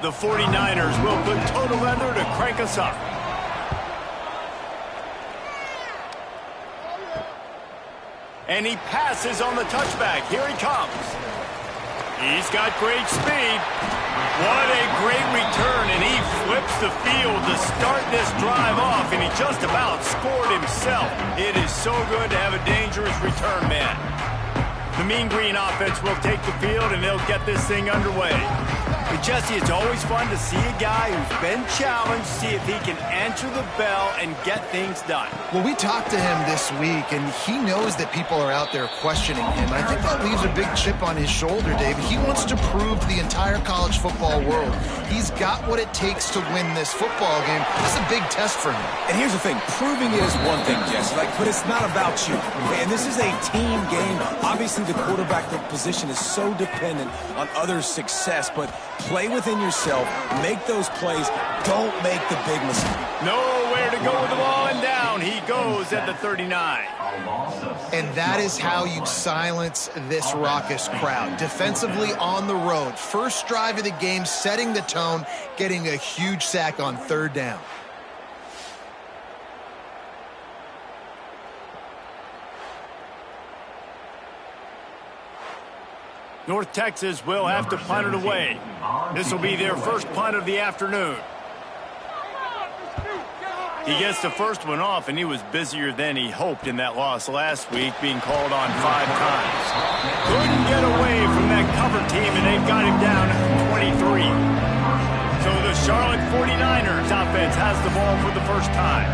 The 49ers will put total leather to crank us up. And he passes on the touchback. Here he comes. He's got great speed. What a great return, and he flips the field to start this drive off, and he just about scored himself. It is so good to have a dangerous return man. The Mean Green offense will take the field, and they'll get this thing underway. But Jesse, it's always fun to see a guy who's been challenged, see if he can answer the bell and get things done. Well, we talked to him this week, and he knows that people are out there questioning him. I think that leaves a big chip on his shoulder, David. He wants to prove to the entire college football world he's got what it takes to win this football game. This is a big test for him. And here's the thing. Proving it is one thing, Jesse, but it's not about you. Okay? And this is a team game. Obviously, the quarterback position is so dependent on others' success, but play within yourself, make those plays, don't make the big mistake. Nowhere to go with the ball, and down he goes at the 39. And that is how you silence this raucous crowd. Defensively on the road, first drive of the game, setting the tone, getting a huge sack on third down. North Texas will have to punt it away. This will be their first punt of the afternoon. He gets the first one off, and he was busier than he hoped in that loss last week, being called on 5 times. Couldn't get away from that cover team, and they've got him down at 23. So the Charlotte 49ers offense has the ball for the first time.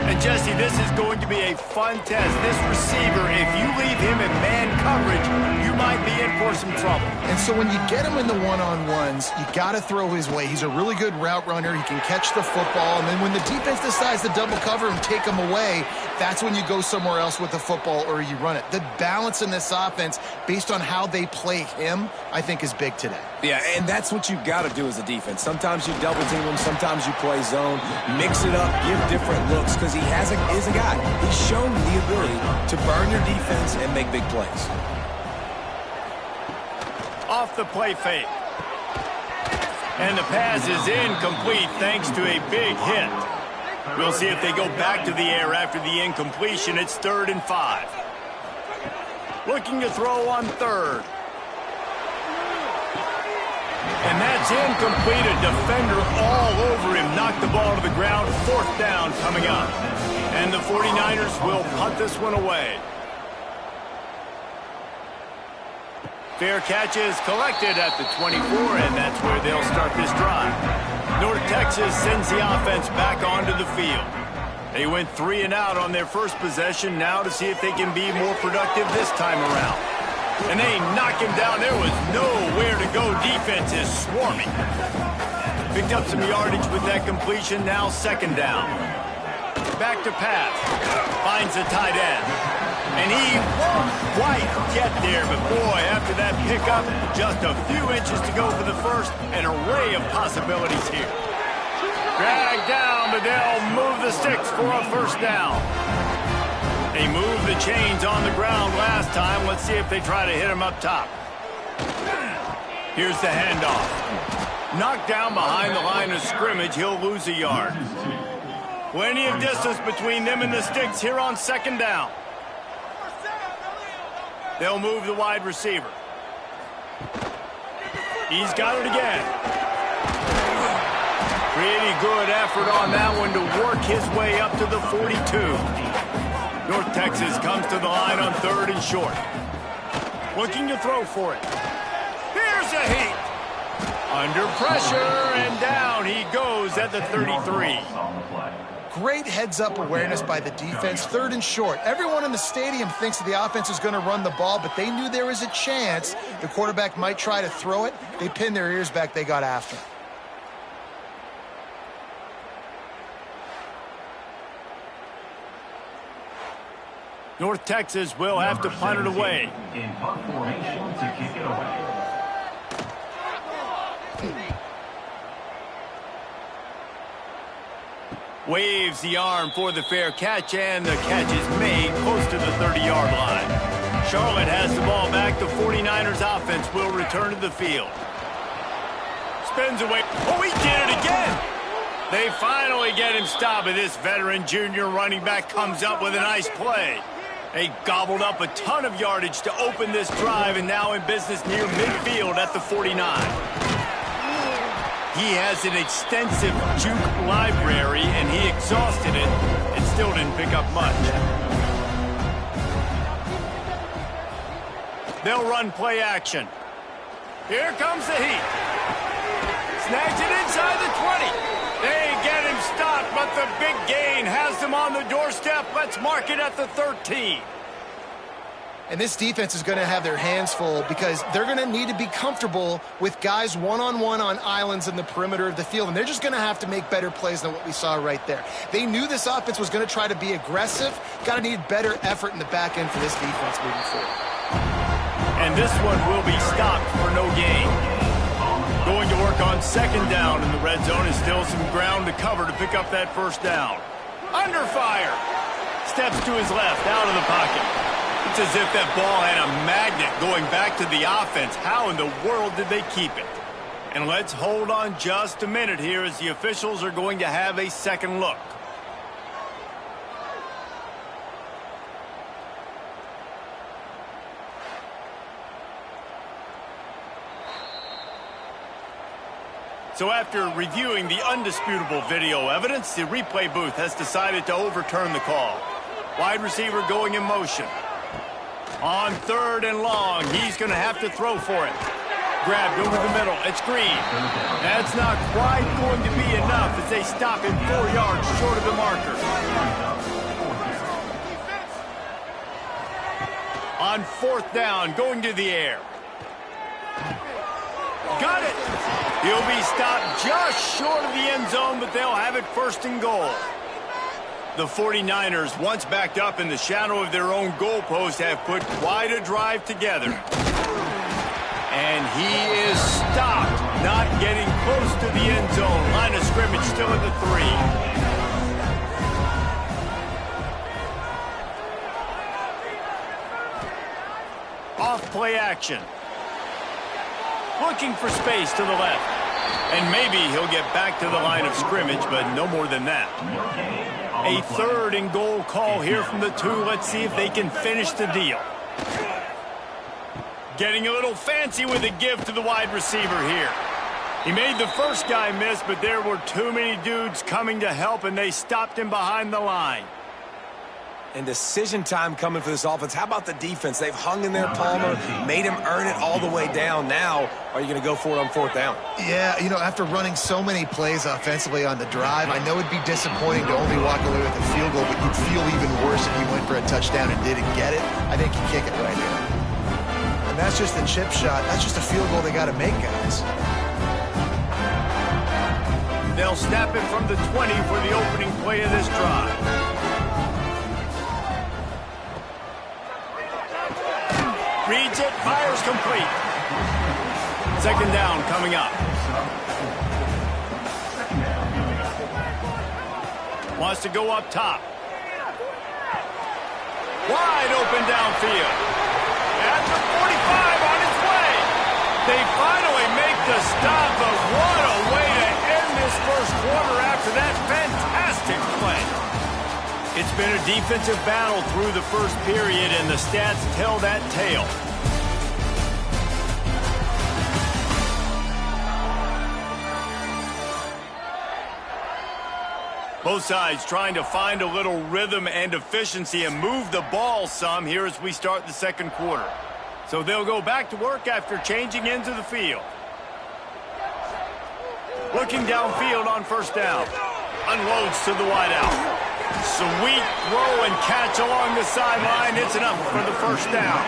And Jesse, this is going to be a fun test. This receiver, if you leave him in man coverage, you might be in for some trouble. And so when you get him in the one-on-ones, you got to throw his way. He's a really good route runner. He can catch the football. And then when the defense decides to double cover and take him away, that's when you go somewhere else with the football or you run it. The balance in this offense, based on how they play him, I think is big today. Yeah, and that's what you've got to do as a defense. Sometimes you double team him, sometimes you play zone, mix it up, give different looks, because he is a guy. He's shown the ability to burn your defense and make big plays. Off the play fake. And the pass is incomplete thanks to a big hit. We'll see if they go back to the air after the incompletion. It's 3rd and 5. Looking to throw on 3rd. And that's incomplete. A defender all over him. Knocked the ball to the ground. 4th down coming up. And the 49ers will punt this one away. Fair catch is collected at the 24, and that's where they'll start this drive. North Texas sends the offense back onto the field. They went 3 and out on their first possession, now to see if they can be more productive this time around. And they knock him down. There was nowhere to go. Defense is swarming. Picked up some yardage with that completion, now 2nd down. Back to pass. Finds the tight end. And he won't quite get there, but boy, after that pickup, just a few inches to go for the first, an array of possibilities here. Dragged down, but they'll move the sticks for a 1st down. They moved the chains on the ground last time. Let's see if they try to hit him up top. Here's the handoff. Knocked down behind the line of scrimmage, he'll lose a yard. Plenty of distance between them and the sticks here on 2nd down. They'll move the wide receiver. He's got it again. Pretty good effort on that one to work his way up to the 42. North Texas comes to the line on 3rd and short. Looking to throw for it. Here's a heat. Under pressure, and down he goes at the 33. Great heads-up awareness by the defense. 3rd and short. Everyone in the stadium thinks that the offense is going to run the ball, but they knew there was a chance the quarterback might try to throw it. They pinned their ears back. They got after him. North Texas will have to punt it away. In punt formation to kick it away. Waves the arm for the fair catch, and the catch is made close to the 30-yard line. Charlotte has the ball back. The 49ers offense will return to the field. spins away. Oh, he did it again. They finally get him stopped, and this veteran junior running back comes up with a nice play. They gobbled up a ton of yardage to open this drive, and now in business near midfield at the 49. He has an extensive juke library, and he exhausted it and still didn't pick up much. They'll run play action. Here comes the heat. Snags it inside the 20. They get him stopped, but the big gain has them on the doorstep. Let's mark it at the 13. And this defense is going to have their hands full because they're going to need to be comfortable with guys one-on-one on islands in the perimeter of the field. And they're just going to have to make better plays than what we saw right there. They knew this offense was going to try to be aggressive. Got to need better effort in the back end for this defense moving forward. And this one will be stopped for no gain. Going to work on second down in the red zone is still some ground to cover to pick up that first down. Under fire. Steps to his left, out of the pocket. It's as if that ball had a magnet going back to the offense. How in the world did they keep it? And let's hold on just a minute here as the officials are going to have a second look. So after reviewing the undisputable video evidence, the replay booth has decided to overturn the call. Wide receiver going in motion. On third and long, he's going to have to throw for it. Grabbed over the middle. It's Green. That's not quite going to be enough as they stop him 4 yards short of the marker. On fourth down, going to the air. Got it. He'll be stopped just short of the end zone, but they'll have it first and goal. The 49ers, once backed up in the shadow of their own goalpost, have put quite a drive together. And he is stopped, not getting close to the end zone. Line of scrimmage still at the 3. Off play action. Looking for space to the left. And maybe he'll get back to the line of scrimmage, but no more than that. A third and goal call here from the 2. Let's see if they can finish the deal. Getting a little fancy with a give to the wide receiver here. He made the first guy miss, but there were too many dudes coming to help, and they stopped him behind the line. And decision time coming for this offense. How about the defense? They've hung in there, Palmer, made him earn it all the way down. Now, are you going to go for it on fourth down? Yeah, you know, after running so many plays offensively on the drive, I know it'd be disappointing to only walk away with a field goal, but you'd feel even worse if you went for a touchdown and didn't get it. I think you kick it right here. And that's just a chip shot. That's just a field goal they got to make, guys. They'll snap it from the 20 for the opening play of this drive. Reads it, fires complete. Second down coming up. Wants to go up top. Wide open downfield. At the 45 on its way. They finally make the stop, but what a way to end this first quarter after that fantastic play. It's been a defensive battle through the first period, and the stats tell that tale. Both sides trying to find a little rhythm and efficiency and move the ball some here as we start the second quarter. So they'll go back to work after changing into the field. Looking downfield on first down. Unloads to the wideout. Sweet throw and catch along the sideline. It's enough for the first down.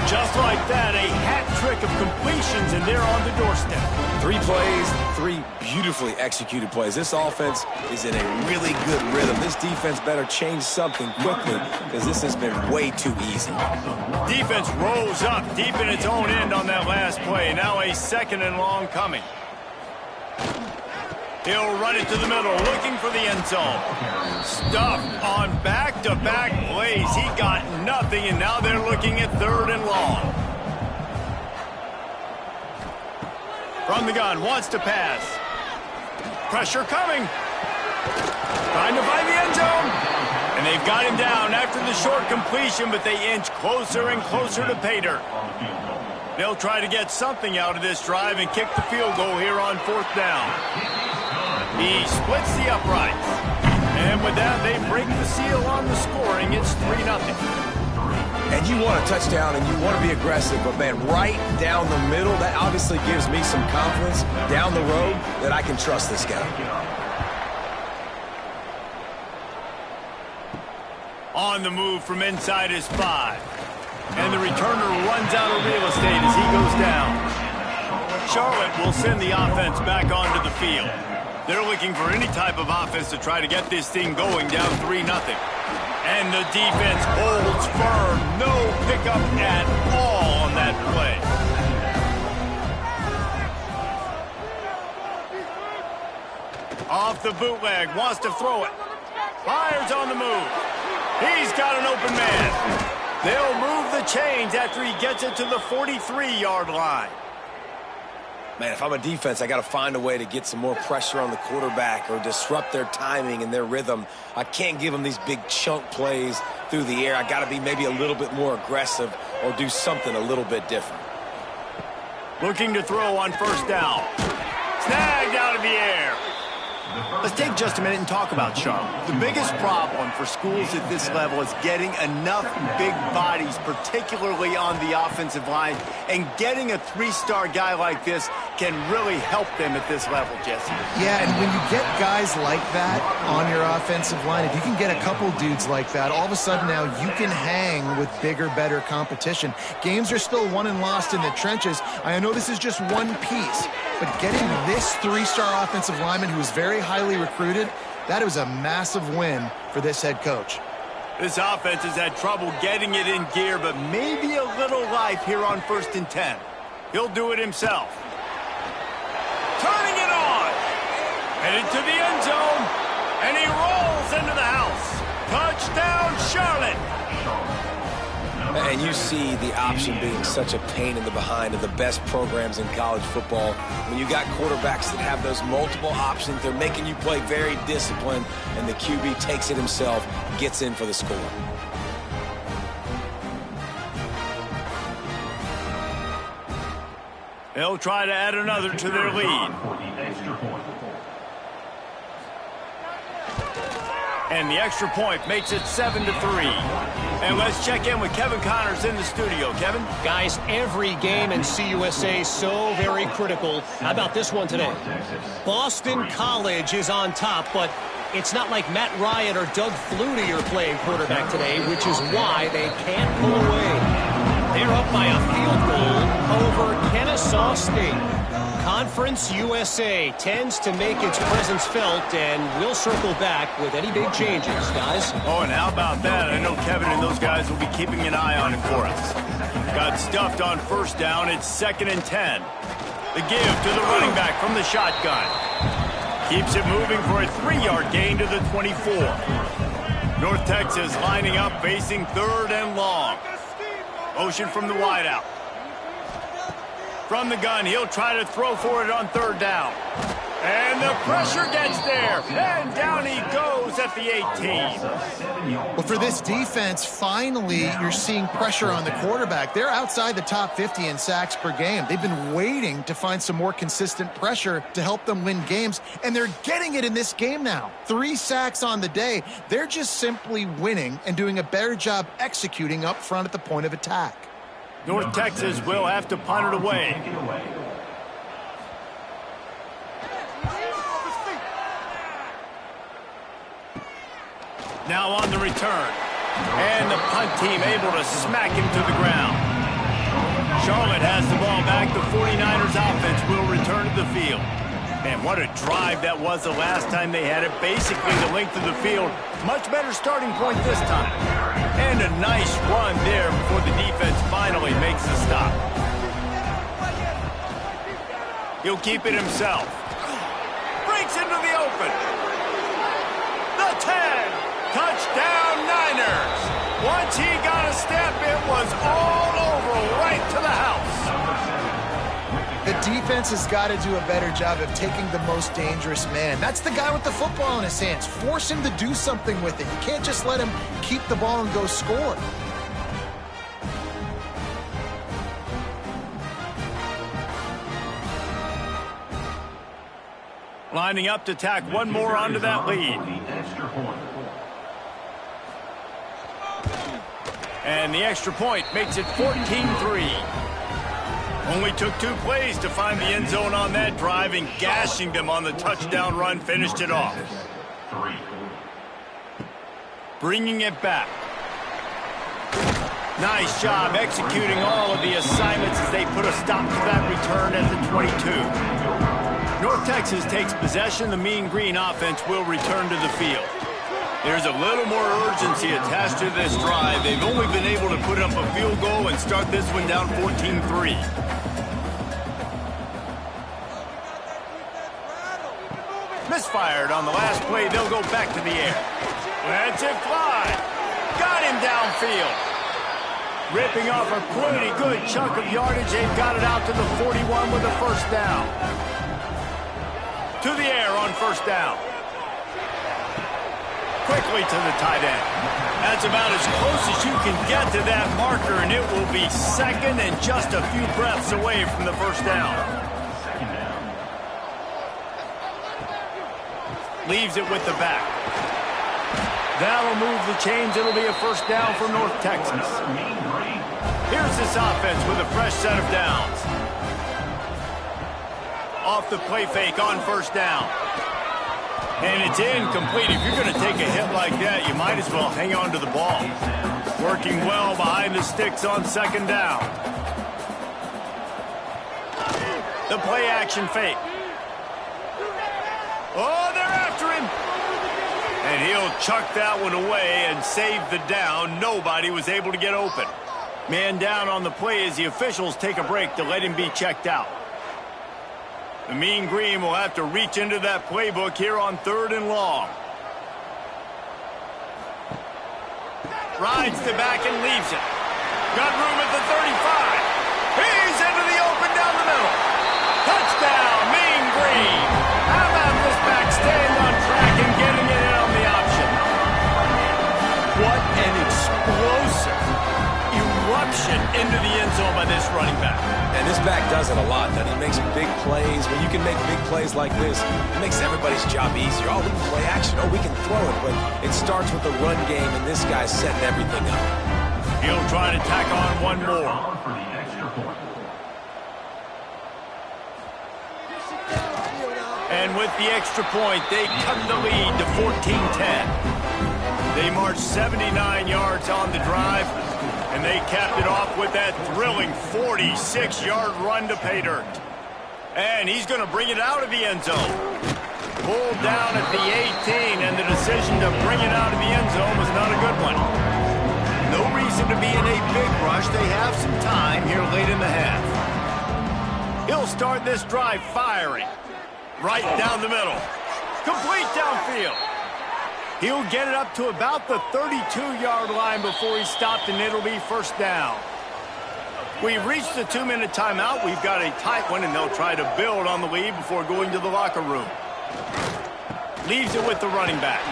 Just like that, a hat trick of completions, and they're on the doorstep. 3 plays, 3 beautifully executed plays. This offense is in a really good rhythm. This defense better change something quickly because this has been way too easy. Defense rose up deep in its own end on that last play. Now a second and long coming. He'll run it to the middle, looking for the end zone. Stuffed on back-to-back plays. He got nothing, and now they're looking at third and long. From the gun, wants to pass. Pressure coming. Trying to find the end zone. And they've got him down after the short completion, but they inch closer and closer to pay dirt. They'll try to get something out of this drive and kick the field goal here on 4th down. He splits the uprights. And with that, they break the seal on the scoring. It's 3-0. And you want a touchdown and you want to be aggressive, but man, right down the middle, that obviously gives me some confidence down the road that I can trust this guy. On the move from inside his 5. And the returner runs out of real estate as he goes down. Charlotte will send the offense back onto the field. They're looking for any type of offense to try to get this thing going down 3-0. And the defense holds firm. No pickup at all on that play. Off the bootleg, wants to throw it. Fires on the move. He's got an open man. They'll move the chains after he gets it to the 43-yard line. Man, if I'm a defense, I got to find a way to get some more pressure on the quarterback or disrupt their timing and their rhythm. I can't give them these big chunk plays through the air. I got to be maybe a little bit more aggressive or do something a little bit different. Looking to throw on 1st down. Snagged out of the air. Let's take just a minute and talk about Charlotte. The biggest problem for schools at this level is getting enough big bodies, particularly on the offensive line, and getting a 3-star guy like this can really help them at this level, Jesse. Yeah, and when you get guys like that on your offensive line, if you can get a couple dudes like that, all of a sudden now you can hang with bigger, better competition. Games are still won and lost in the trenches. I know this is just one piece, but getting this 3-star offensive lineman who is very highly recruited, that was a massive win for this head coach. This offense has had trouble getting it in gear, but maybe a little life here on 1st and 10. He'll do it himself. Turning it on. Headed to the end zone. And he rolls into the house. Touchdown, Charlotte. And you see the option being such a pain in the behind of the best programs in college football. When you got quarterbacks that have those multiple options, they're making you play very disciplined, and the QB takes it himself, gets in for the score. They'll try to add another to their lead. And the extra point makes it 7-3. And let's check in with Kevin Connors in the studio. Kevin? Guys, every game in CUSA so very critical. How about this one today? Boston College is on top, but it's not like Matt Ryan or Doug Flutie are playing quarterback today, which is why they can't pull away. They're up by a field goal over Kennesaw State. Conference USA tends to make its presence felt, and we'll circle back with any big changes, guys. Oh, and how about that? I know Kevin and those guys will be keeping an eye on it for us. Got stuffed on 1st down. It's 2nd and 10. The give to the running back from the shotgun. Keeps it moving for a 3-yard gain to the 24. North Texas lining up, facing 3rd and long. Motion from the wideout. From the gun, he'll try to throw for it on 3rd down. And the pressure gets there. And down he goes at the 18. Well, for this defense, finally, you're seeing pressure on the quarterback. They're outside the top 50 in sacks per game. They've been waiting to find some more consistent pressure to help them win games, and they're getting it in this game now. 3 sacks on the day. They're just simply winning and doing a better job executing up front at the point of attack. North Texas will have to punt it away. Now on the return. And the punt team able to smack him to the ground. Charlotte has the ball back. The 49ers offense will return to the field. Man, what a drive that was the last time they had it. Basically the length of the field. Much better starting point this time. And a nice run there before the defense finally makes the stop. He'll keep it himself. Breaks into the open. The 10. Touchdown, Niners. Once he got a step, it was all over, right to the house. The defense has got to do a better job of taking the most dangerous man. That's the guy with the football in his hands. Force him to do something with it. You can't just let him keep the ball and go score. Lining up to tack one more onto that lead. And the extra point makes it 14-3. Only took 2 plays to find the end zone on that drive, and gashing them on the touchdown run finished it off. Bringing it back. Nice job executing all of the assignments as they put a stop to that return at the 22. North Texas takes possession. The Mean Green offense will return to the field. There's a little more urgency attached to this drive. They've only been able to put up a field goal and start this one down 14-3. Misfired on the last play. They'll go back to the air. Lets it fly. Got him downfield. Ripping off a pretty good chunk of yardage. They've got it out to the 41 with a first down. To the air on first down. Quickly to the tight end. That's about as close as you can get to that marker, and it will be second and just a few breaths away from the first down. Leaves it with the back. That'll move the chains. It'll be a first down for North Texas. Here's this offense with a fresh set of downs. Off the play fake on first down. And it's incomplete. If you're going to take a hit like that, you might as well hang on to the ball. Working well behind the sticks on second down. The play action fake. Oh, they're after him. And he'll chuck that one away and save the down. Nobody was able to get open. Man down on the play as the officials take a break to let him be checked out. The Mean Green will have to reach into that playbook here on 3rd and long. Rides the back and leaves it. Got room at the 35. He's into the open down the middle. Touchdown, Mean Green. How about this back staying on track and getting it in on the option? What an explosive eruption into the end zone by this running back. And this back does it a lot. That he makes big plays. When you can make big plays like this, it makes everybody's job easier. Oh, we can play action. Oh, we can throw it. But it starts with the run game, and this guy's setting everything up. He'll try to tack on one more. And with the extra point, they cut the lead to 14-10. They marched 79 yards on the drive, and they capped it off with that thrilling 46-yard run to pay dirt. And he's going to bring it out of the end zone. Pulled down at the 18, and the decision to bring it out of the end zone was not a good one. No reason to be in a big rush. They have some time here late in the half. He'll start this drive firing. Right down the middle. Complete downfield. He'll get it up to about the 32-yard line before he's stopped, and it'll be first down. We've reached the 2-minute timeout. We've got a tight one, and they'll try to build on the lead before going to the locker room. Leaves it with the running back.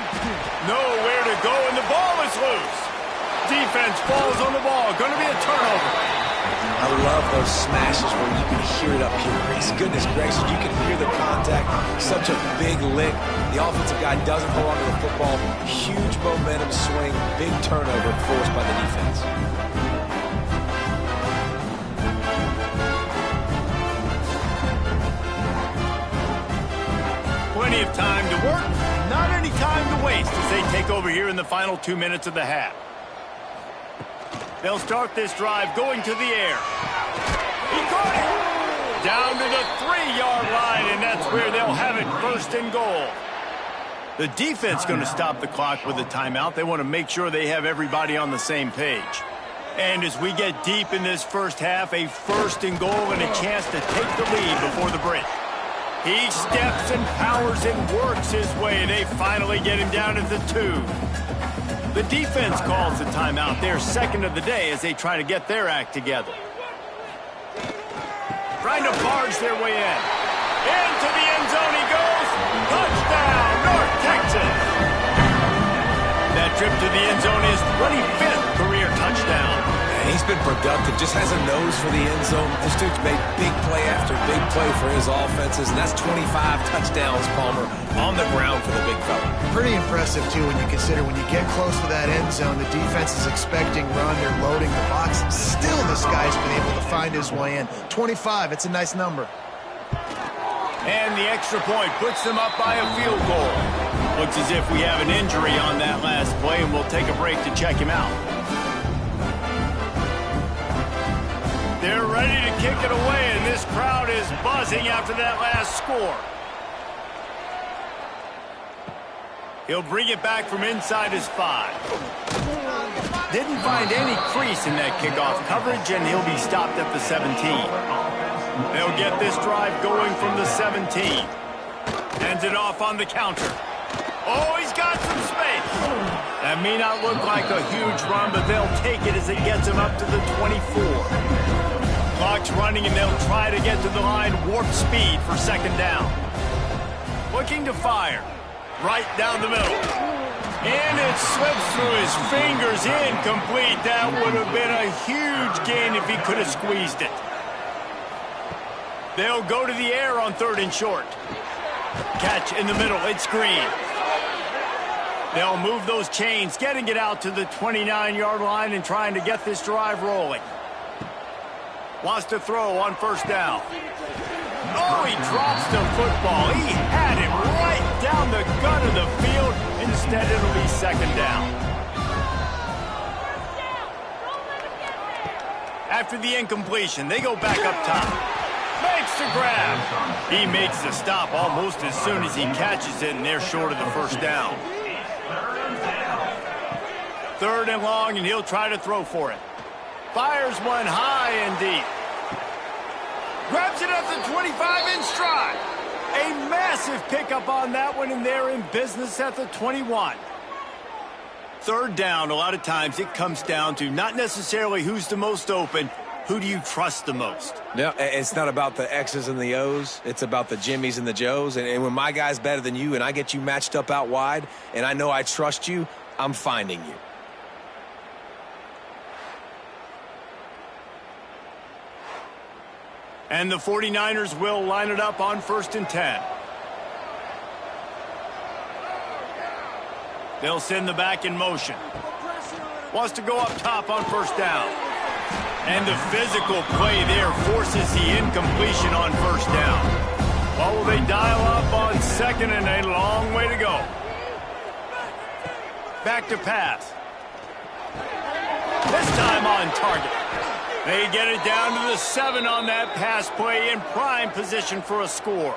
Nowhere to go, and the ball is loose. Defense falls on the ball. Going to be a turnover. I love those smashes where you can hear it up here, Reese. Goodness gracious, you can hear the contact. Such a big lick. The offensive guy doesn't hold on to the football. Huge momentum swing. Big turnover forced by the defense. Plenty of time to work. Not any time to waste as they take over here in the final 2 minutes of the half. They'll start this drive going to the air. He caught it! Down to the 3-yard line, and that's where they'll have it, first and goal. The defense going to stop the clock with a timeout. They want to make sure they have everybody on the same page. And as we get deep in this first half, a first and goal and a chance to take the lead before the break. He steps and powers and works his way. They finally get him down at the 2. The defense calls the timeout, their second of the day, as they try to get their act together. trying to barge their way in. Into the end zone he goes. Touchdown, North Texas. That trip to the end zone is 25th career touchdown. And he's been productive, just has a nose for the end zone. This dude's made big play after big play for his offenses, and that's 25 touchdowns, Palmer, on the ground for the big fella. Pretty impressive, too, when you consider when you get close to that end zone, the defense is expecting run, they're loading the box. Still, this guy's been able to find his way in. 25, it's a nice number. And the extra point puts them up by a field goal. Looks as if we have an injury on that last play, and we'll take a break to check him out. They're ready to kick it away, and this crowd is buzzing after that last score. He'll bring it back from inside his 5. Didn't find any crease in that kickoff coverage, and he'll be stopped at the 17. They'll get this drive going from the 17. Ends it off on the counter. Oh, he's got some space. That may not look like a huge run, but they'll take it as it gets him up to the 24. Clock's running, and they'll try to get to the line warp speed for second down. Looking to fire. Right down the middle. And it slips through his fingers, incomplete. That would have been a huge gain if he could have squeezed it. They'll go to the air on 3rd and short. Catch in the middle, it's Green. They'll move those chains, getting it out to the 29-yard line and trying to get this drive rolling. Wants to throw on 1st down. Oh, he drops the football. He had it right down the gut of the field. Instead, it'll be 2nd down. After the incompletion, they go back up top. Makes the grab. He makes the stop almost as soon as he catches it, and they're short of the 1st down. 3rd and long, and he'll try to throw for it. Fires one high and deep. Grabs it at the 25 in stride. A massive pickup on that one, and they're in business at the 21. 3rd down, a lot of times it comes down to not necessarily who's the most open, who do you trust the most? No, it's not about the X's and the O's. It's about the Jimmys and the Joes. And when my guy's better than you and I get you matched up out wide and I know I trust you, I'm finding you. And the 49ers will line it up on 1st and 10. They'll send the back in motion. Wants to go up top on 1st down. And the physical play there forces the incompletion on 1st down. Well, will they dial up on 2nd and a long way to go? Back to pass. This time on target. They get it down to the 7 on that pass play in prime position for a score.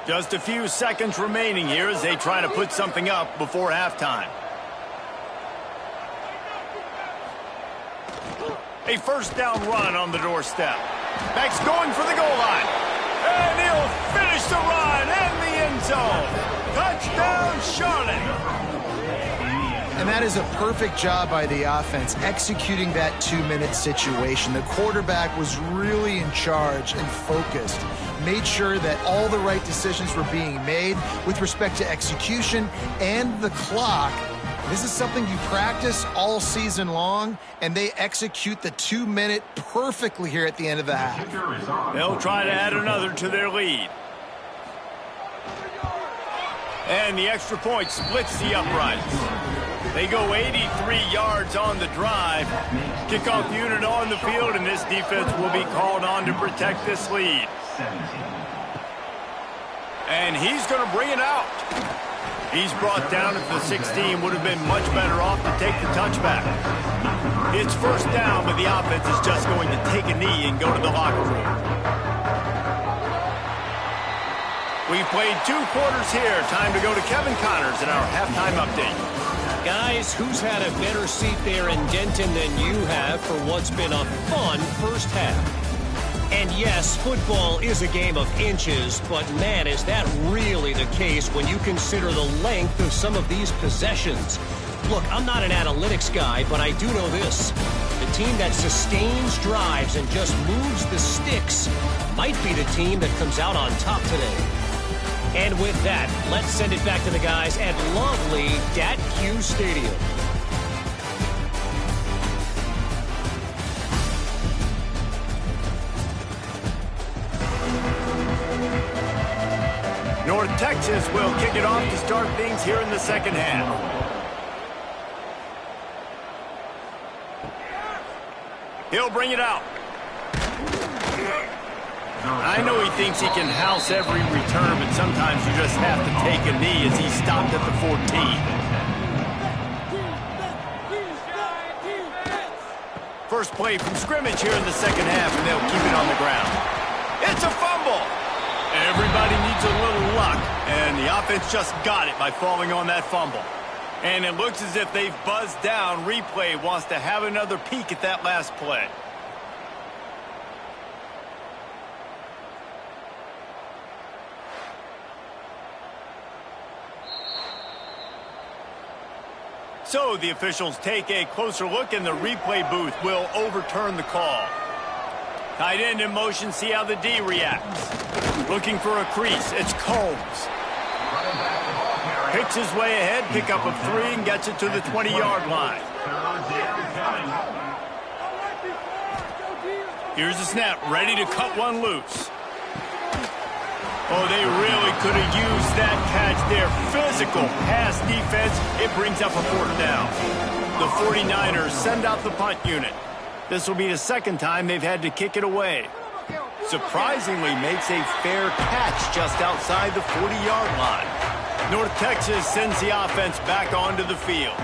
Just a few seconds remaining here as they try to put something up before halftime. A 1st down run on the doorstep. Max going for the goal line. And he'll finish the run in the end zone. Touchdown, Charlotte. And that is a perfect job by the offense, executing that 2-minute situation. The quarterback was really in charge and focused, made sure that all the right decisions were being made with respect to execution and the clock. This is something you practice all season long, and they execute the 2-minute perfectly here at the end of the half. They'll try to add another to their lead. And the extra point splits the uprights. They go 83 yards on the drive. Kickoff unit on the field, and this defense will be called on to protect this lead. And he's going to bring it out. He's brought down at the 16. Would have been much better off to take the touchback. It's 1st down, but the offense is just going to take a knee and go to the locker room. We've played 2 quarters here. Time to go to Kevin Connors in our halftime update. Guys, who's had a better seat there in Denton than you have for what's been a fun first half? And yes, football is a game of inches, but man, is that really the case when you consider the length of some of these possessions. Look, I'm not an analytics guy, but I do know this. the team that sustains drives and just moves the sticks might be the team that comes out on top today. And with that, let's send it back to the guys at lovely Dat-Q Stadium. North Texas will kick it off to start things here in the second half. He'll bring it out. I know he thinks he can house every return, but sometimes you just have to take a knee as he stopped at the 14. First play from scrimmage here in the second half, and they'll keep it on the ground. It's a fumble. Everybody needs a little luck, and the offense just got it by falling on that fumble. And it looks as if they've buzzed down. Replay wants to have another peek at that last play. So the officials take a closer look, and the replay booth will overturn the call. Tight end in motion, see how the D reacts. Looking for a crease, it's Combs. Picks his way ahead, pickup of 3, and gets it to the 20-yard line. Here's the snap, ready to cut one loose. Oh, they really could have used that catch there. Physical pass defense. It brings up a 4th down. The 49ers send out the punt unit. This will be the second time they've had to kick it away. Surprisingly makes a fair catch just outside the 40-yard line. North Texas sends the offense back onto the field.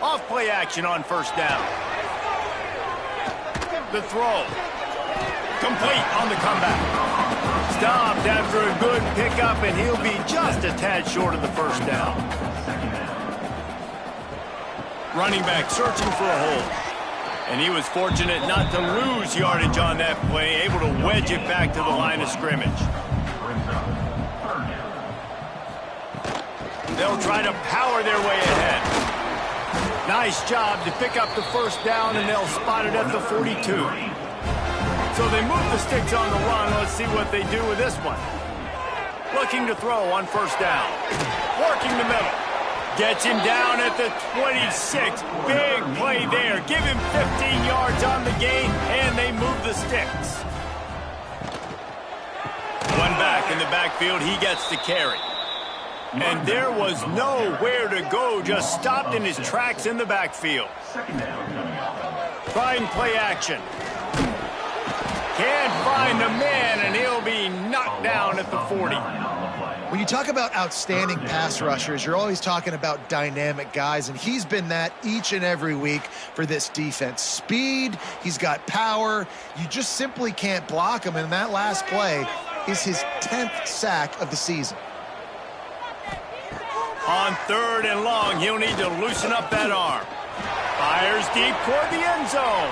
Off play action on 1st down. The throw. Complete on the comeback. Stopped after a good pickup, and he'll be just a tad short of the 1st down. Running back searching for a hole. And he was fortunate not to lose yardage on that play, able to wedge it back to the line of scrimmage. They'll try to power their way ahead. Nice job to pick up the 1st down, and they'll spot it at the 42. So they move the sticks on the run. Let's see what they do with this one. Looking to throw on 1st down. Working the middle. Gets him down at the 26. Big play there. Give him 15 yards on the gain, and they move the sticks. One back in the backfield. He gets to carry. And there was nowhere to go. Just stopped in his tracks in the backfield. Trying play action. Can't find the man, and he'll be knocked down at the 40. When you talk about outstanding pass rushers, you're always talking about dynamic guys, and he's been that each and every week for this defense. Speed, he's got power. You just simply can't block him, and that last play is his 10th sack of the season. On 3rd and long, he'll need to loosen up that arm. Fires deep toward the end zone.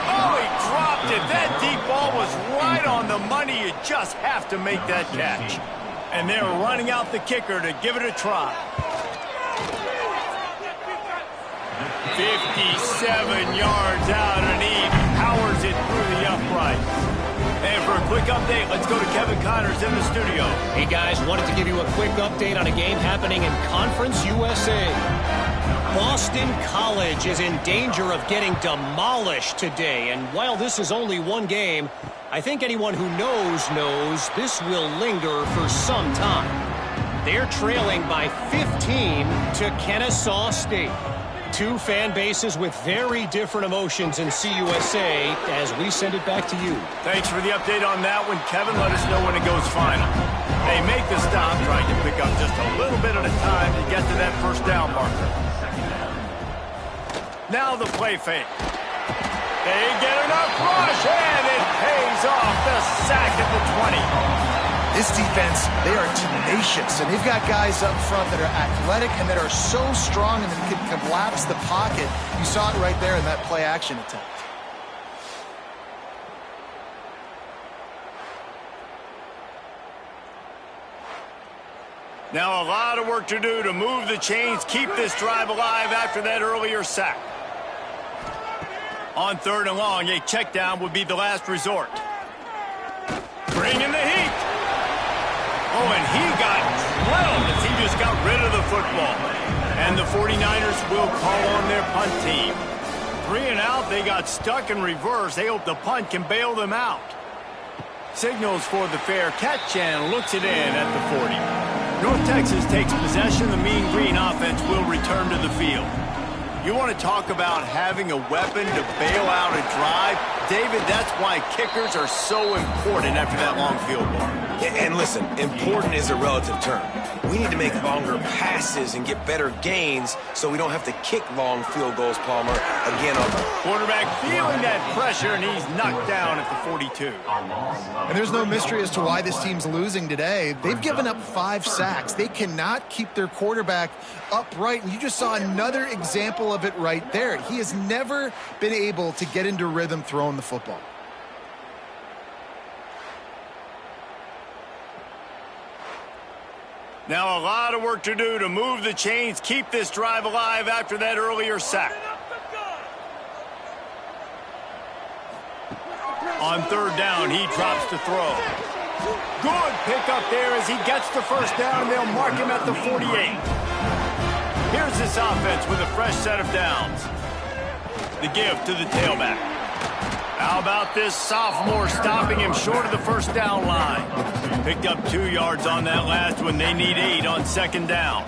Oh, he dropped it. That deep ball was right on the money. You just have to make that catch. And they're running out the kicker to give it a try. 57 yards out, and he powers it through the upright. And for a quick update, let's go to Kevin Connors in the studio. Hey, guys, wanted to give you a quick update on a game happening in Conference USA. Boston College is in danger of getting demolished today. And while this is only one game, I think anyone who knows this will linger for some time. They're trailing by 15 to Kennesaw State. Two fan bases with very different emotions in CUSA as we send it back to you. Thanks for the update on that one, Kevin. Let us know when it goes final. They make the stop, trying to pick up just a little bit at a time to get to that 1st down marker. Now the play fake. They get enough rush, and it pays off. The sack at the 20. This defense, they are tenacious, and they've got guys up front that are athletic and that are so strong and that can collapse the pocket. You saw it right there in that play action attempt. Now a lot of work to do to move the chains, keep this drive alive after that earlier sack. On 3rd and long, a check down would be the last resort. Bringing the heat. Oh, and he got drilled as he just got rid of the football. And the 49ers will call on their punt team. 3 and out, they got stuck in reverse. They hope the punt can bail them out. Signals for the fair catch and looks it in at the 40. North Texas takes possession. The Mean Green offense will return to the field. You want to talk about having a weapon to bail out a drive? David, that's why kickers are so important after that long field goal. And listen, important is a relative term. We need to make longer passes and get better gains so we don't have to kick long field goals, Palmer, again. Quarterback feeling that pressure, and he's knocked down at the 42. And there's no mystery as to why this team's losing today. They've given up 5 sacks. They cannot keep their quarterback upright, and you just saw another example of it right there. He has never been able to get into rhythm throwing the football. Now a lot of work to do to move the chains, keep this drive alive after that earlier sack. On 3rd down, he drops to throw. Good pickup there as he gets the first down, and they'll mark him at the 48. Here's this offense with a fresh set of downs. The give to the tailback. How about this sophomore stopping him short of the first down line? Picked up 2 yards on that last one. They need 8 on 2nd down.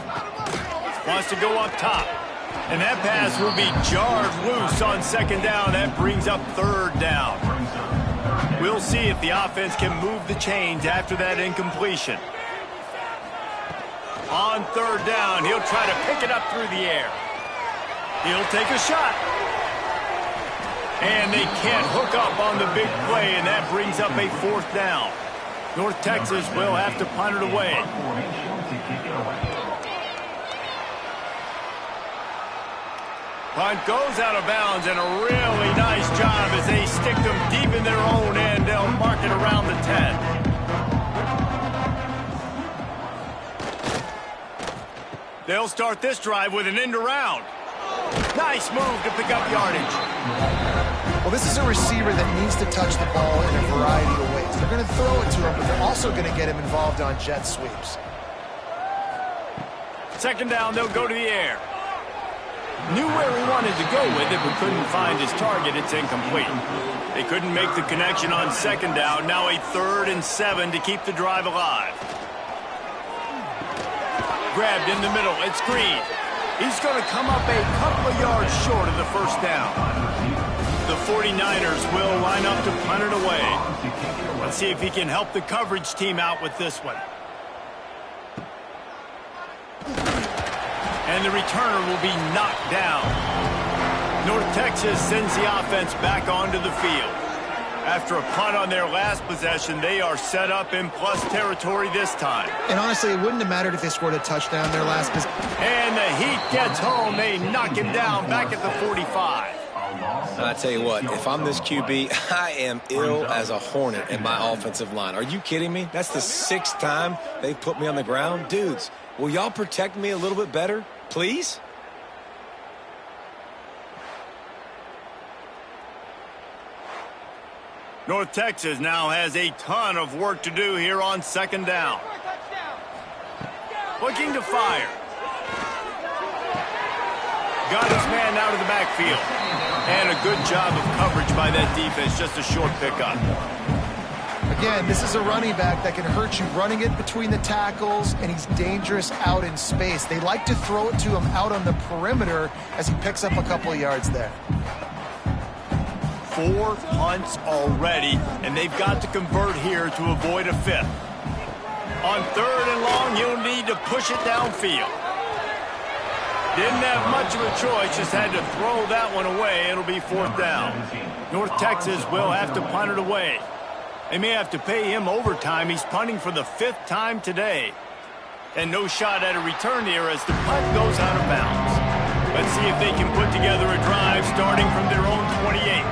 Wants to go up top. And that pass will be jarred loose on 2nd down. That brings up 3rd down. We'll see if the offense can move the chains after that incompletion. On 3rd down, he'll try to pick it up through the air. He'll take a shot. And they can't hook up on the big play, and that brings up a 4th down. North Texas will have to punt it away. Punt goes out of bounds, and a really nice job as they stick them deep in their own end. They'll mark it around the 10. They'll start this drive with an end around. Nice move to pick up yardage. Well, this is a receiver that needs to touch the ball in a variety of ways. They're going to throw it to him, but they're also going to get him involved on jet sweeps. 2nd down, they'll go to the air. Knew where he wanted to go with it, but couldn't find his target. It's incomplete. They couldn't make the connection on 2nd down. Now a 3rd and 7 to keep the drive alive. Grabbed in the middle. It's Green. He's going to come up a couple of yards short of the first down. The 49ers will line up to punt it away. Let's see if he can help the coverage team out with this one. And the returner will be knocked down. North Texas sends the offense back onto the field. After a punt on their last possession, they are set up in plus territory this time. And honestly, it wouldn't have mattered if they scored a touchdown their last possession. And the Heat gets home. They knock him down back at the 45. And I tell you what, if I'm this QB, I am ill as a hornet in my offensive line. Are you kidding me? That's the 6th time they've put me on the ground. Dudes, will y'all protect me a little bit better, please? North Texas now has a ton of work to do here on 2nd down. Looking to fire. Got his man out of the backfield. And a good job of coverage by that defense. Just a short pickup. Again, this is a running back that can hurt you running it between the tackles, and he's dangerous out in space. They like to throw it to him out on the perimeter as he picks up a couple of yards there. 4 punts already, and they've got to convert here to avoid a 5th. On 3rd and long, he'll need to push it downfield. Didn't have much of a choice, just had to throw that one away. It'll be 4th down. North Texas will have to punt it away. They may have to pay him overtime. He's punting for the 5th time today. And no shot at a return here as the punt goes out of bounds. Let's see if they can put together a drive starting from their own 28.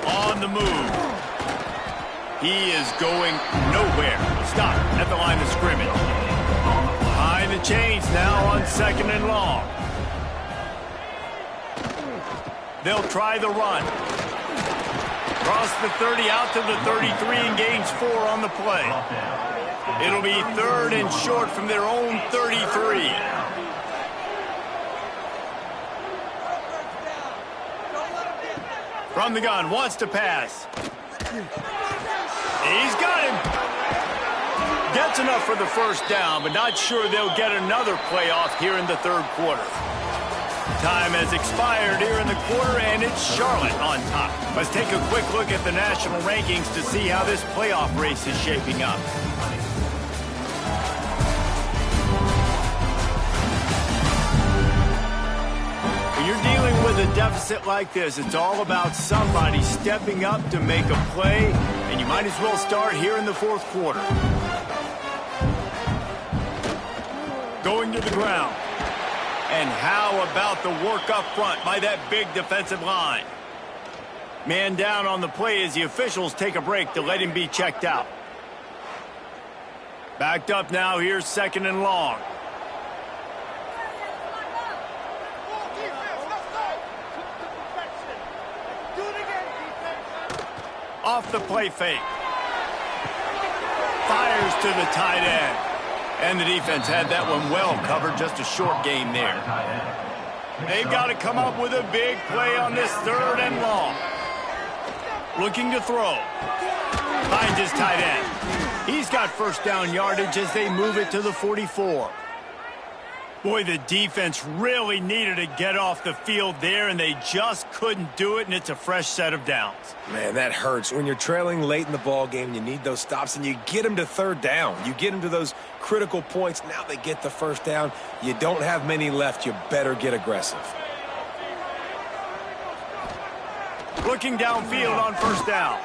On the move. He is going nowhere. Stop at the line of scrimmage. Behind the chains now on 2nd and long. They'll try the run. Cross the 30 out to the 33 and gains 4 on the play. It'll be 3rd and short from their own 33. From the gun, wants to pass. He's got him. Gets enough for the first down, but not sure they'll get another playoff here in the 3rd quarter. Time has expired here in the quarter, and it's Charlotte on top. Let's take a quick look at the national rankings to see how this playoff race is shaping up. When you're dealing with a deficit like this, it's all about somebody stepping up to make a play, and you might as well start here in the 4th quarter. Going to the ground. And how about the work up front by that big defensive line? Man down on the play as the officials take a break to let him be checked out. Backed up now, here's 2nd and long. Off the play fake. Fires to the tight end. And the defense had that one well covered, just a short game there. They've got to come up with a big play on this 3rd and long. Looking to throw. Finds his tight end. He's got first down yardage as they move it to the 44. Boy, the defense really needed to get off the field there, and they just couldn't do it, and it's a fresh set of downs. Man, that hurts. When you're trailing late in the ball game, you need those stops, and you get them to 3rd down. You get them to those critical points. Now they get the first down. You don't have many left. You better get aggressive. Looking downfield on first down.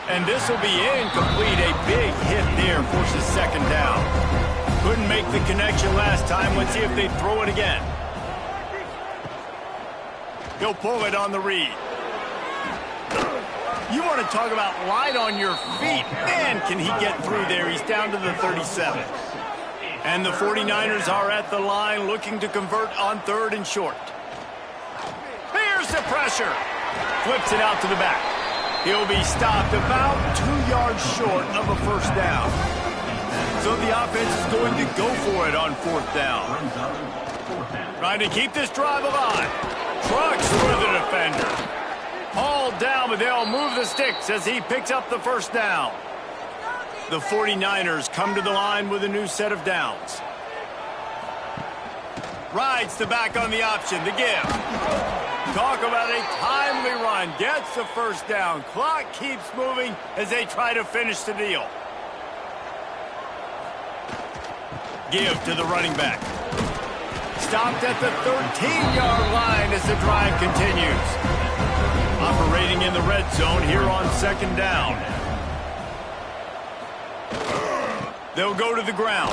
And this will be incomplete. A big hit there forces 2nd down. Couldn't make the connection last time. Let's see if they throw it again. He'll pull it on the read. You want to talk about light on your feet. Man, can he get through there. He's down to the 37. And the 49ers are at the line looking to convert on 3rd and short. Here's the pressure. Flips it out to the back. He'll be stopped about 2 yards short of a first down. So the offense is going to go for it on 4th down. Trying to keep this drive alive. Trucks through the defender. All down, but they'll move the sticks as he picks up the first down. The 49ers come to the line with a new set of downs. Rides the back on the option, the give. Talk about a timely run. Gets the first down. Clock keeps moving as they try to finish the deal. Give to the running back. Stopped at the 13-yard line as the drive continues. Operating in the red zone here on 2nd down. They'll go to the ground.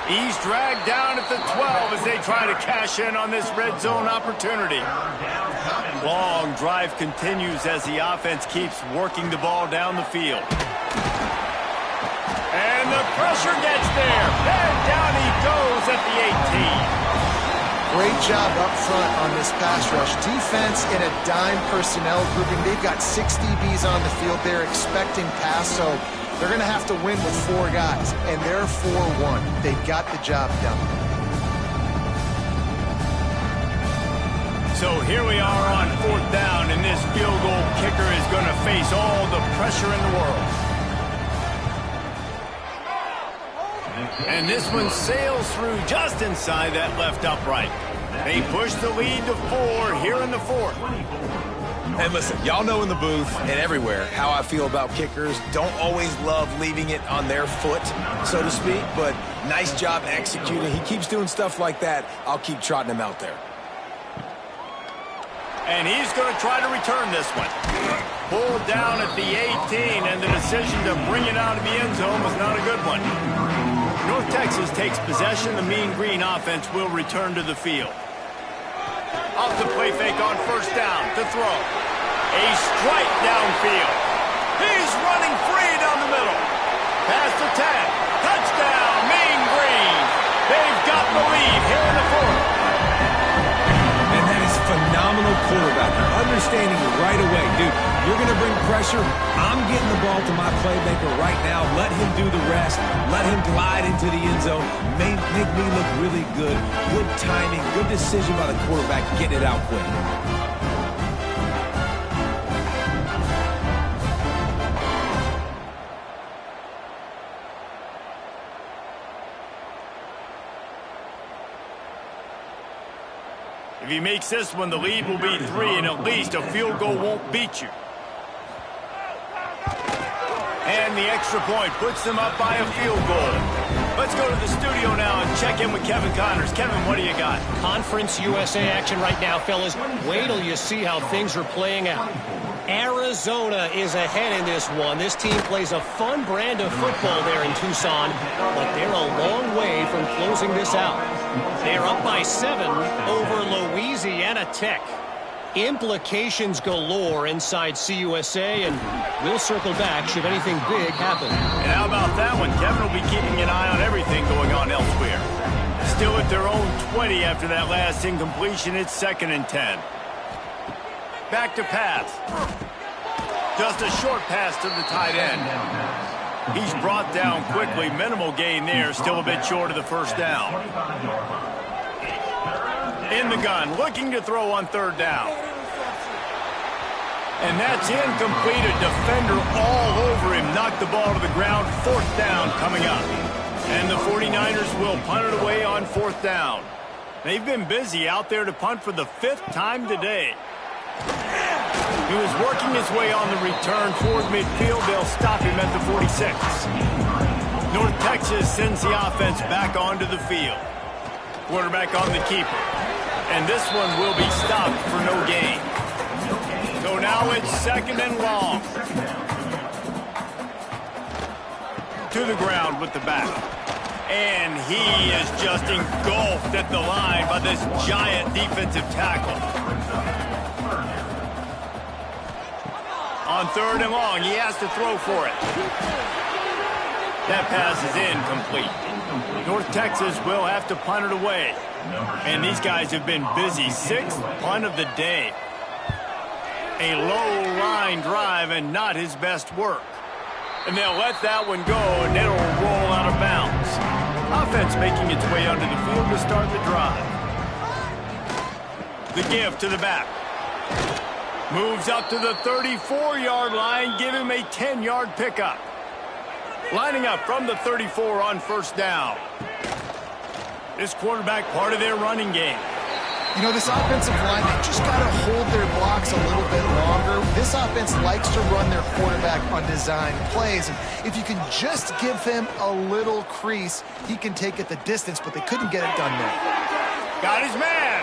He's dragged down at the 12 as they try to cash in on this red zone opportunity. Long drive continues as the offense keeps working the ball down the field. And the pressure gets there. And down he goes at the 18. Great job up front on this pass rush. Defense in a dime personnel grouping. They've got 6 DBs on the field. They're expecting pass, so they're going to have to win with 4 guys. And they're 4-1. They got the job done. So here we are on 4th down, and this field goal kicker is going to face all the pressure in the world. And this one sails through just inside that left upright. They push the lead to 4 here in the 4th. And listen, y'all know in the booth and everywhere how I feel about kickers. Don't always love leaving it on their foot, so to speak, but nice job executing. He keeps doing stuff like that. I'll keep trotting him out there. And he's going to try to return this one. Pulled down at the 18, and the decision to bring it out of the end zone was not a good one. North Texas takes possession. The Mean Green offense will return to the field. Off the play fake on first down to throw. A strike downfield. He's running free down the middle. Pass to 10. Touchdown, Mean Green. They've got the lead here in the 4th. And that is phenomenal phenomenal quarterback. Understanding right away, dude, you're going to bring pressure. I'm getting the ball to my playmaker right now. Let him do the rest. Let him glide into the end zone. Make me look really good. Good timing, good decision by the quarterback, getting it out quick. If he makes this one, the lead will be 3, and at least a field goal won't beat you. And the extra point puts them up by a field goal. Let's go to the studio now and check in with Kevin Connors. Kevin, what do you got? Conference USA action right now, fellas. Wait till you see how things are playing out. Arizona is ahead in this one. This team plays a fun brand of football there in Tucson, but they're a long way from closing this out. They're up by 7 over Louisiana Tech. Implications galore inside CUSA, and we'll circle back should anything big happen. And how about that one? Kevin will be keeping an eye on everything going on elsewhere. Still at their own 20 after that last incompletion. It's 2nd and 10. Back to pass. Just a short pass to the tight end. He's brought down quickly. Minimal gain there. Still a bit short of the first down. In the gun, looking to throw on 3rd down. And that's incomplete. A defender all over him. Knocked the ball to the ground. 4th down coming up. And the 49ers will punt it away on 4th down. They've been busy out there to punt for the 5th time today. He was working his way on the return toward midfield. They'll stop him at the 46. North Texas sends the offense back onto the field. Quarterback on the keeper. And this one will be stopped for no gain. So now it's 2nd and long. To the ground with the back. And he is just engulfed at the line by this giant defensive tackle. On 3rd and long, he has to throw for it. That pass is incomplete. North Texas will have to punt it away. And these guys have been busy. 6th punt of the day. A low line drive and not his best work. And they'll let that one go, and it'll roll out of bounds. Offense making its way onto the field to start the drive. The give to the back. Moves up to the 34-yard line. Give him a 10-yard pickup. Lining up from the 34 on 1st down. This quarterback part of their running game. You know, this offensive line, they just got to hold their blocks a little bit longer. This offense likes to run their quarterback on design plays. And if you can just give him a little crease, he can take it the distance, but they couldn't get it done there. Got his man.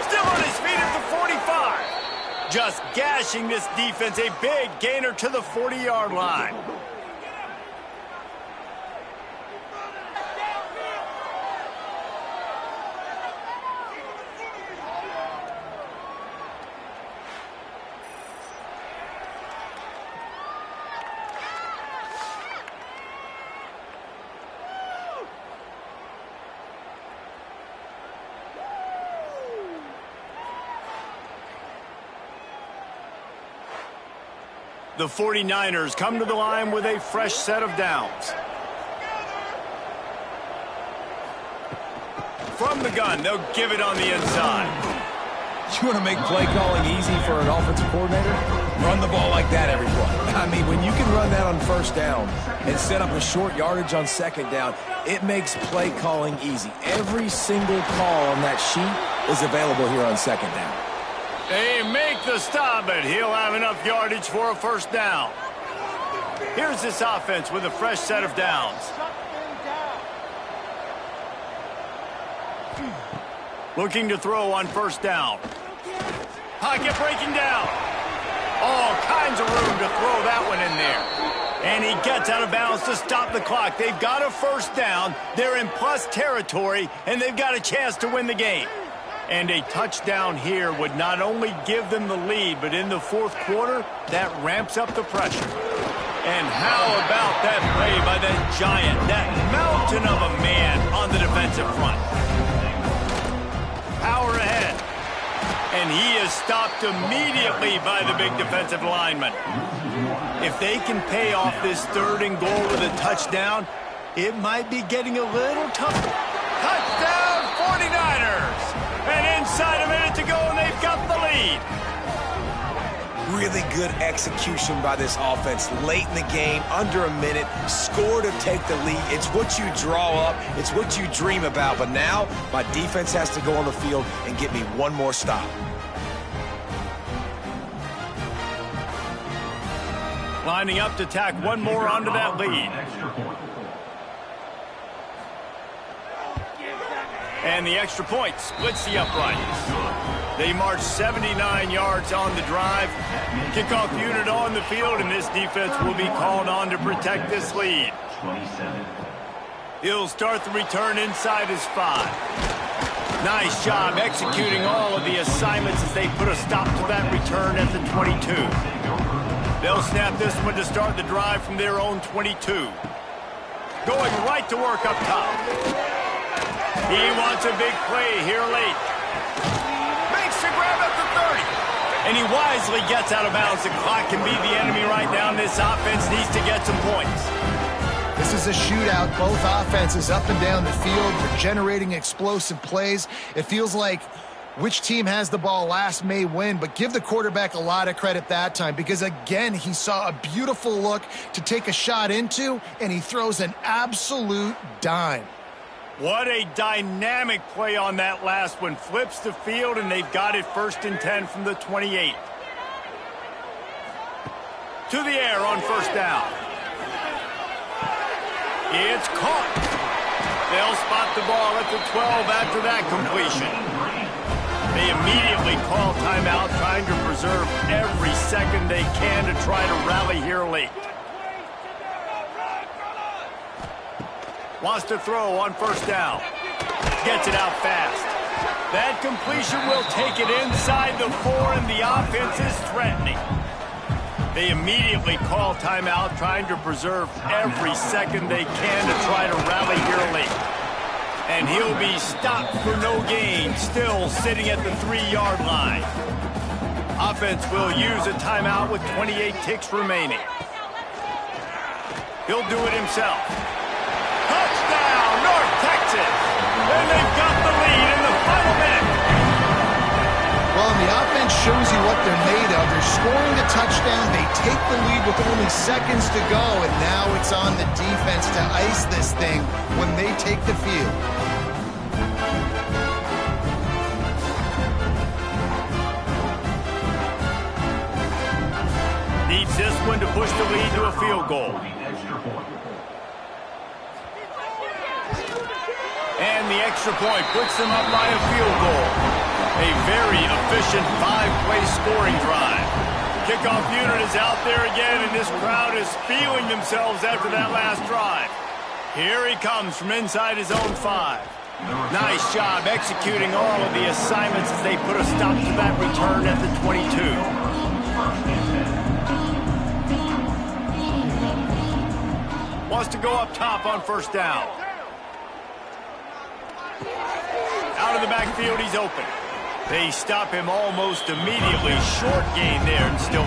Still on his feet at the 45. Just gashing this defense. A big gainer to the 40-yard line. The 49ers come to the line with a fresh set of downs. From the gun, they'll give it on the inside. You want to make play calling easy for an offensive coordinator? Run the ball like that every play. I mean, when you can run that on 1st down and set up a short yardage on 2nd down, it makes play calling easy. Every single call on that sheet is available here on 2nd down. They make the stop, but he'll have enough yardage for a 1st down. Here's this offense with a fresh set of downs. Looking to throw on 1st down. Pocket breaking down. All kinds of room to throw that one in there. And he gets out of bounds to stop the clock. They've got a 1st down. They're in plus territory, and they've got a chance to win the game. And a touchdown here would not only give them the lead, but in the 4th quarter, that ramps up the pressure. And how about that play by that giant, that mountain of a man on the defensive front? Power ahead. And he is stopped immediately by the big defensive lineman. If they can pay off this 3rd and goal with a touchdown, it might be getting a little tougher. Touchdown, 49ers! And inside a minute to go, and they've got the lead. Really good execution by this offense. Late in the game, under a minute, score to take the lead. It's what you draw up. It's what you dream about. But now, my defense has to go on the field and get me one more stop. Lining up to tack one more onto that lead. And the extra point splits the uprights. They march 79 yards on the drive. Kickoff unit on the field, and this defense will be called on to protect this lead. He'll start the return inside his 5. Nice job executing all of the assignments as they put a stop to that return at the 22. They'll snap this one to start the drive from their own 22. Going right to work up top. He wants a big play here late. Makes the grab at the 30. And he wisely gets out of bounds. The clock can be the enemy right now. This offense needs to get some points. This is a shootout. Both offenses up and down the field. They're generating explosive plays. It feels like which team has the ball last may win, but give the quarterback a lot of credit that time because, again, he saw a beautiful look to take a shot into, and he throws an absolute dime. What a dynamic play on that last one. Flips the field, and they've got it 1st and 10 from the 28. To the air on 1st down. It's caught. They'll spot the ball at the 12 after that completion. They immediately call timeout, trying to preserve every second they can to try to rally here late. Wants to throw on 1st down. Gets it out fast. That completion will take it inside the 4, and the offense is threatening. They immediately call timeout, trying to preserve every second they can to try to rally here late. And he'll be stopped for no gain, still sitting at the 3-yard line. Offense will use a timeout with 28 ticks remaining. He'll do it himself. Touchdown, North Texas! And they've got the lead in the final minute. Well, and the offense shows you what they're made of. They're scoring a touchdown. They take the lead with only seconds to go, and now it's on the defense to ice this thing when they take the field. Needs this one to push the lead to a field goal. And the extra point puts them up by a field goal. A very efficient 5-play scoring drive. Kickoff unit is out there again, and this crowd is feeling themselves after that last drive. Here he comes from inside his own 5. Nice job executing all of the assignments as they put a stop to that return at the 22. Wants to go up top on 1st down. Out of the backfield, he's open. They stop him almost immediately. Short gain there and still